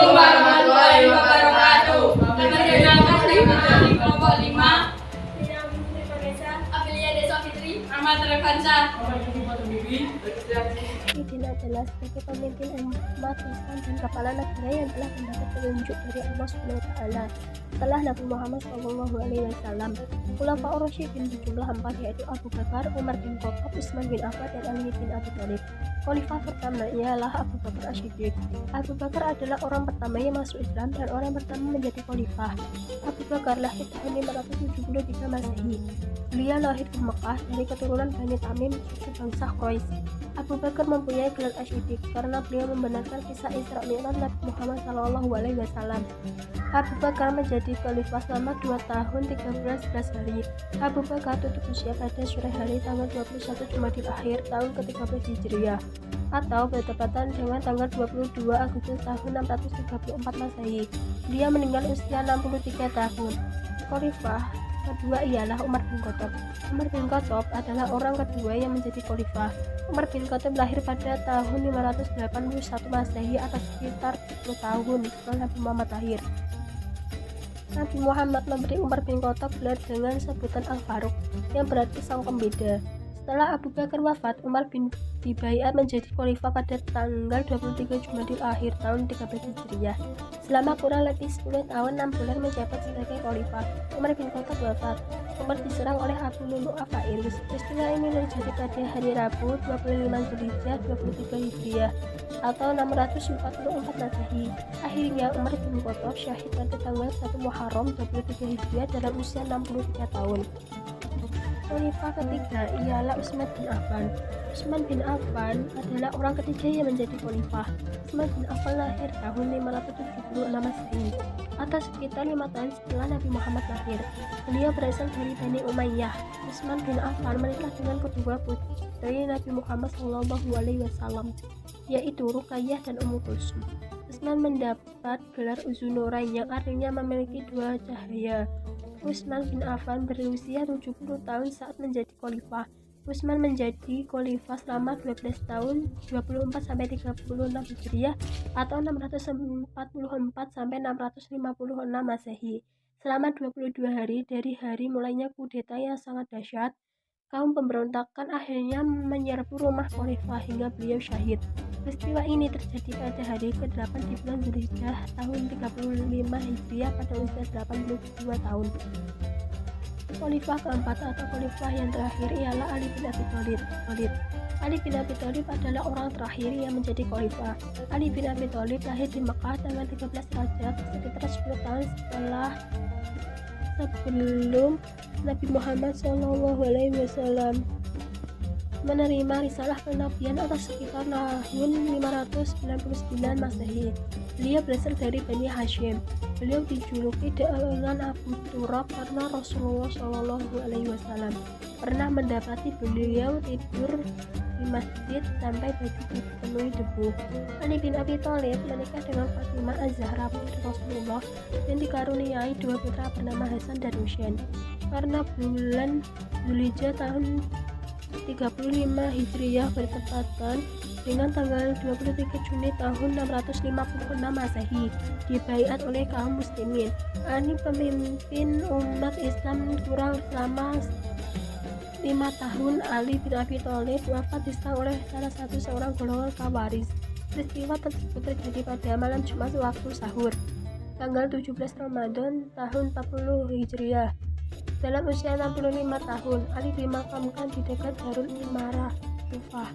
warahmatullahi wabarakatuh. Perkenalkan dari kelompok 5. Amelia Desa Fitri, Ahmad Revansa. Pemimpin adalah sebagai pemimpin umat Islam dan kepala negara yang telah mendapat petunjuk dari Allah SWT setelah Nabi Muhammad SAW. Khulafaur Rasyidin berjumlah 4, yaitu Abu Bakar, Umar bin Khattab, Utsman bin Affan, dan Ali bin Abi Thalib. Khalifah pertama ialah Abu Bakar As-Siddiq. Abu Bakar adalah orang pertama yang masuk Islam dan orang pertama menjadi khalifah. Abu Bakar lahir tahun 573 Masehi. Beliau lahir di Mekah dari keturunan Bani Tamim, suku bangsa Quraisy. Abu Bakar mempunyai gelar As-Siddiq karena beliau membenarkan kisah Isra Mi'raj Nabi Muhammad SAW. Abu Bakar menjadi khalifah selama 2 tahun 3 bulan 11 hari. Abu Bakar tutup usia pada sore hari tanggal 21 Jumadil Akhir tahun ke-13 Hijriah atau bertepatan dengan tanggal 22 Agustus tahun 634 Masehi. Dia meninggal usia 63 tahun. Khalifah kedua ialah Umar bin Khattab. Umar bin Khattab adalah orang kedua yang menjadi khalifah. Umar bin Khattab lahir pada tahun 581 Masehi atau sekitar 10 tahun setelah Nabi Muhammad lahir. Nabi Muhammad memberi Umar bin Khattab gelar dengan sebutan Al-Faruq yang berarti sang pembeda. Setelah Abu Bakar wafat, Umar bin dibaiat menjadi khalifah pada tanggal 23 Jumadil Akhir tahun 13 Hijriah. Selama kurang lebih 10 tahun 6 bulan menjabat sebagai khalifah, Umar bin Khattab wafat. Umar diserang oleh Abu Lulu Afairus. Peristiwa ini terjadi pada hari Rabu 25 Zulhijjah 23 Hijriah atau 644 Masehi. Akhirnya Umar bin Khattab syahid pada tanggal 1 Muharram 23 Hijriah dalam usia 63 tahun. Khalifah ketiga ialah Utsman bin Affan. Utsman bin Affan adalah orang ketiga yang menjadi khalifah. Utsman bin Affan lahir tahun 576 Masehi atau sekitar 5 tahun setelah Nabi Muhammad lahir. Beliau berasal dari Bani Umayyah. Utsman bin Affan menikah dengan kedua putri Nabi Muhammad SAW, yaitu Ruqayyah dan Ummu Kulsum. Utsman mendapat gelar Dzunurain yang artinya memiliki 2 cahaya. Utsman bin Affan berusia 70 tahun saat menjadi khalifah. Utsman menjadi khalifah selama 12 tahun 24 sampai 36 Hijriah atau 644 sampai 656 Masehi. Selama 22 hari dari hari mulainya kudeta yang sangat dahsyat, kaum pemberontakan akhirnya menyerbu rumah khalifah hingga beliau syahid. Peristiwa ini terjadi pada hari ke-8 di bulan Zulhijjah tahun 35 Hijriah pada usia 82 tahun. Khalifah keempat atau khalifah yang terakhir ialah Ali bin Abi Thalib. Ali bin Abi Thalib adalah orang terakhir yang menjadi khalifah. Ali bin Abi Thalib lahir di Mekah tanggal 13 Rajab sekitar 10 tahun sebelum Nabi Muhammad SAW menerima risalah kenabian atau sekitar tahun 599 Masehi. Beliau berasal dari Bani Hashim. Beliau dijuluki dengan Abu Turab karena Rasulullah SAW pernah mendapati beliau tidur di masjid sampai baju dipenuhi debu. Ali bin Abi Thalib menikah dengan Fatimah Az-Zahra putri Rasulullah yang dikaruniai 2 putra bernama Hasan dan Husain. Karena bulan Zulhijjah tahun 35 Hijriah bertepatan dengan tanggal 23 Juni tahun 656 Masehi, dibaiat oleh kaum muslimin. Ali pemimpin umat Islam kurang selama 5 tahun. Ali bin Abi Thalib wafat diserang oleh salah satu seorang golongan Khawarij. Peristiwa tersebut terjadi pada malam Jumat waktu sahur, tanggal 17 Ramadan tahun 40 Hijriah. Dalam usia 65 tahun, Ali dimakamkan di dekat Darul Imarah, Kufah.